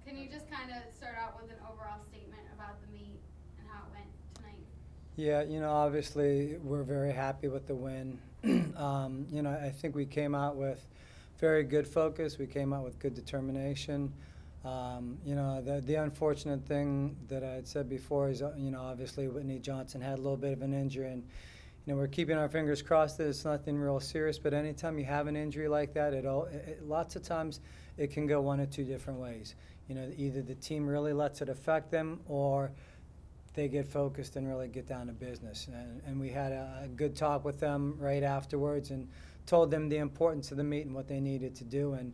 Can you just kind of start out with an overall statement about the meet and how it went tonight? Yeah, obviously we're very happy with the win. I think we came out with very good focus. We came out with good determination. The unfortunate thing that I had said before is, obviously Whitney Johnson had a little bit of an injury, and we're keeping our fingers crossed that it's nothing real serious. But anytime you have an injury like that, lots of times it can go one of two different ways. Either the team really lets it affect them, or they get focused and really get down to business. And we had a good talk with them right afterwards and told them the importance of the meet and what they needed to do. And,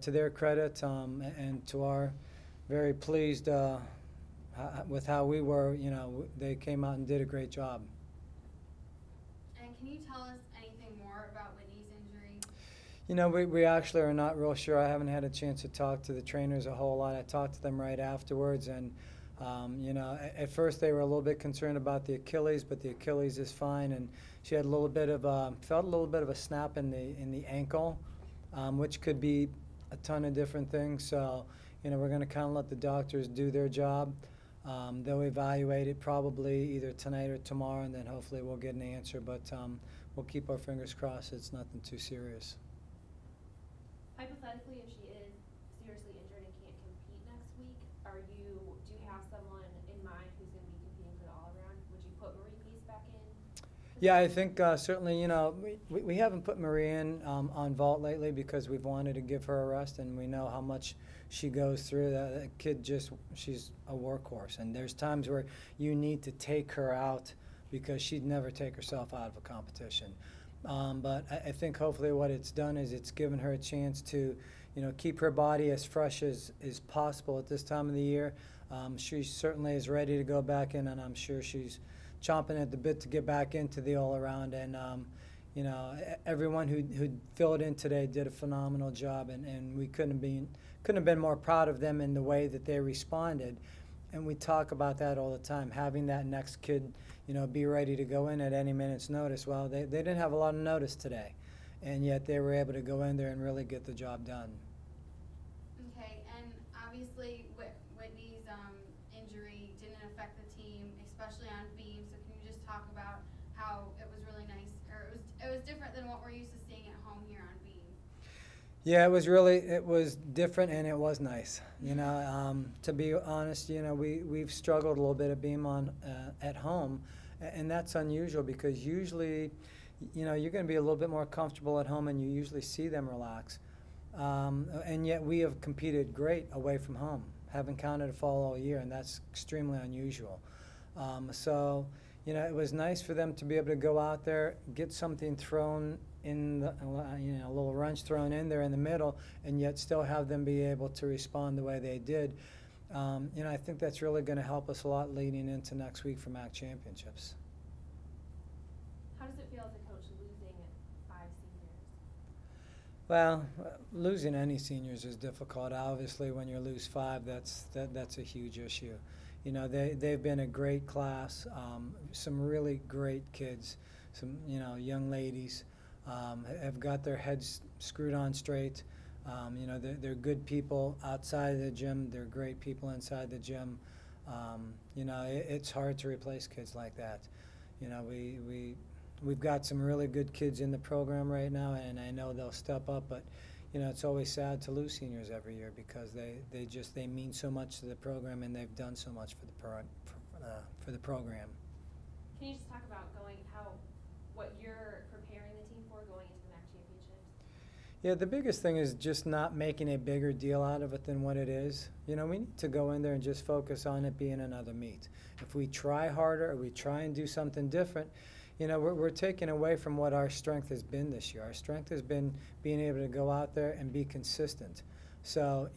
to their credit, and to our very pleased with how we were, they came out and did a great job. And can you tell us anything more about Whitney's injury? We actually are not real sure. I haven't had a chance to talk to the trainers a whole lot. I talked to them right afterwards, and at first they were a little bit concerned about the Achilles, but the Achilles is fine, and she had felt a little bit of a snap in the ankle, which could be a ton of different things. So, we're going to kind of let the doctors do their job. They'll evaluate it probably either tonight or tomorrow, and then hopefully we'll get an answer. But we'll keep our fingers crossed. It's nothing too serious. Hypothetically, if she is seriously injured and can't compete next week, do you have someone in mind who's going to be competing for the all-around? Would you put Marie Peace back in? Yeah, I think certainly, we haven't put Marie in on vault lately because we've wanted to give her a rest, and we know how much she goes through. That kid she's a workhorse, and there's times where you need to take her out because she'd never take herself out of a competition. But I think hopefully what it's done is it's given her a chance to, keep her body as fresh as possible at this time of the year. She certainly is ready to go back in, and I'm sure she's chomping at the bit to get back into the all-around. And, everyone who filled in today did a phenomenal job, and we couldn't have been more proud of them in the way that they responded. And we talk about that all the time, having that next kid, be ready to go in at any minute's notice. Well, they didn't have a lot of notice today, and yet they were able to go in there and really get the job done. Okay, and obviously Whitney's injury didn't affect the team, especially on beam. So can you just talk about how it was really nice, or it was different than what we're used to seeing at home here on beam? Yeah, it was different, and it was nice. To be honest, we've struggled a little bit at beam at home, and that's unusual because usually, you're going to be a little bit more comfortable at home, and you usually see them relax. And yet we have competed great away from home, haven't counted a fall all year, and that's extremely unusual. So, it was nice for them to be able to go out there, get something thrown in a little wrench thrown in there in the middle, and yet still have them be able to respond the way they did. I think that's really going to help us a lot leading into next week for MAC championships. How does it feel as a coach losing 5 seniors? Well, losing any seniors is difficult. Obviously, when you lose 5, that's a huge issue. They've been a great class, some really great kids, some young ladies. Have got their heads screwed on straight. They're good people outside of the gym. They're great people inside the gym. It's hard to replace kids like that. We've got some really good kids in the program right now, and I know they'll step up. But it's always sad to lose seniors every year because they mean so much to the program, and they've done so much for the program. Can you just talk about what you're preparing the team for going into the MAC championships? Yeah, the biggest thing is just not making a bigger deal out of it than what it is. We need to go in there and just focus on it being another meet. If we try harder or we try and do something different, we're taking away from what our strength has been this year. Our strength has been being able to go out there and be consistent. So,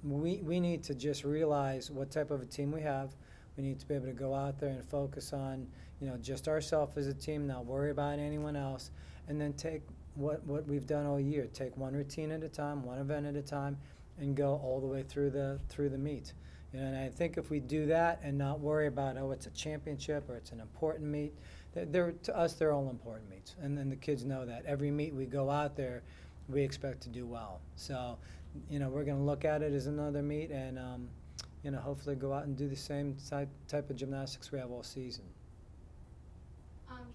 we need to just realize what type of a team we have. We need to be able to go out there and focus on, just ourselves as a team, not worry about anyone else, and then take what we've done all year. Take one routine at a time, one event at a time, and go all the way through the meet. And I think if we do that and not worry about, it's a championship or it's an important meet, to us, they're all important meets. And then the kids know that. Every meet we go out there, we expect to do well. So you know, we're going to look at it as another meet and, you know, hopefully go out and do the same type of gymnastics we have all season.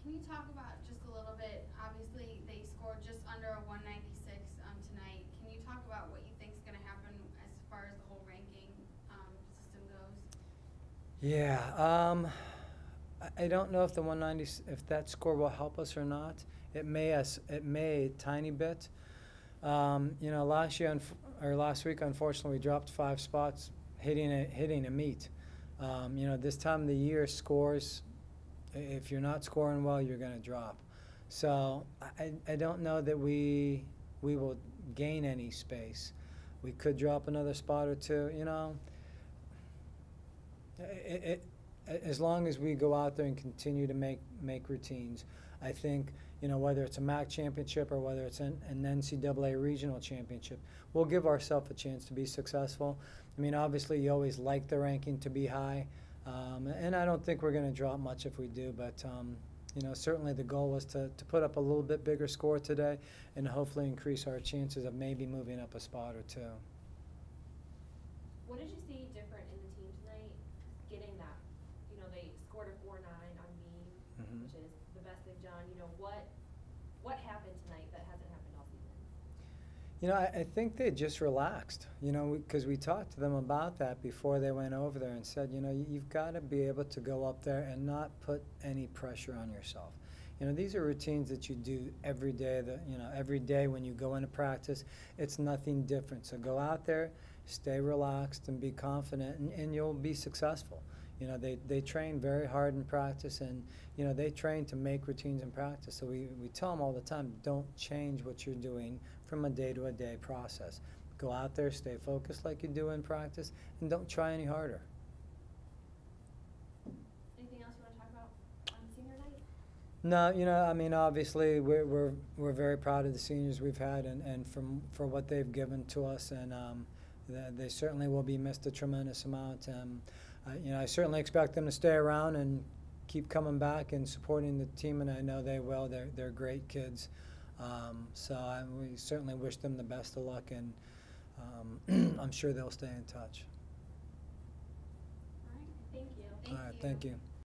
Can you talk about just a little bit, obviously they scored just under a 196 tonight. Can you talk about what you think is going to happen as far as the whole ranking system goes? Yeah, I don't know if the 190, if that score will help us or not. It may a tiny bit. You know, last week, unfortunately, we dropped 5 spots hitting a meet. You know, this time of the year, scores, if you're not scoring well, you're going to drop. So I don't know that we will gain any space. We could drop another spot or two. You know, as long as we go out there and continue to make routines, I think, you know, whether it's a MAC championship or whether it's an NCAA regional championship, we'll give ourselves a chance to be successful. I mean, obviously, you always like the ranking to be high, and I don't think we're going to drop much if we do, but, you know, certainly the goal was to put up a little bit bigger score today and hopefully increase our chances of maybe moving up a spot or two. What did you see different in the team tonight, getting that, you know, they scored a 4.9 on beam, which is the best they've done. You know, what happened tonight that hasn't happened all season? You know, I think they just relaxed, you know, because we talked to them about that before they went over there and said, you know, you've got to be able to go up there and not put any pressure on yourself. You know, these are routines that you do every day, you know, every day when you go into practice. It's nothing different. So go out there, stay relaxed, and be confident, and you'll be successful. You know, they train very hard in practice, and, you know, they train to make routines in practice. So we tell them all the time, don't change what you're doing from a day-to-day process. Go out there, stay focused like you do in practice, and don't try any harder. Anything else you want to talk about on senior night? No, you know, I mean, obviously we're very proud of the seniors we've had and for what they've given to us, and they certainly will be missed a tremendous amount. You know, I certainly expect them to stay around and keep coming back and supporting the team, and I know they will. They're great kids, so we certainly wish them the best of luck, and I'm sure they'll stay in touch. All right, thank you. All right, thank you.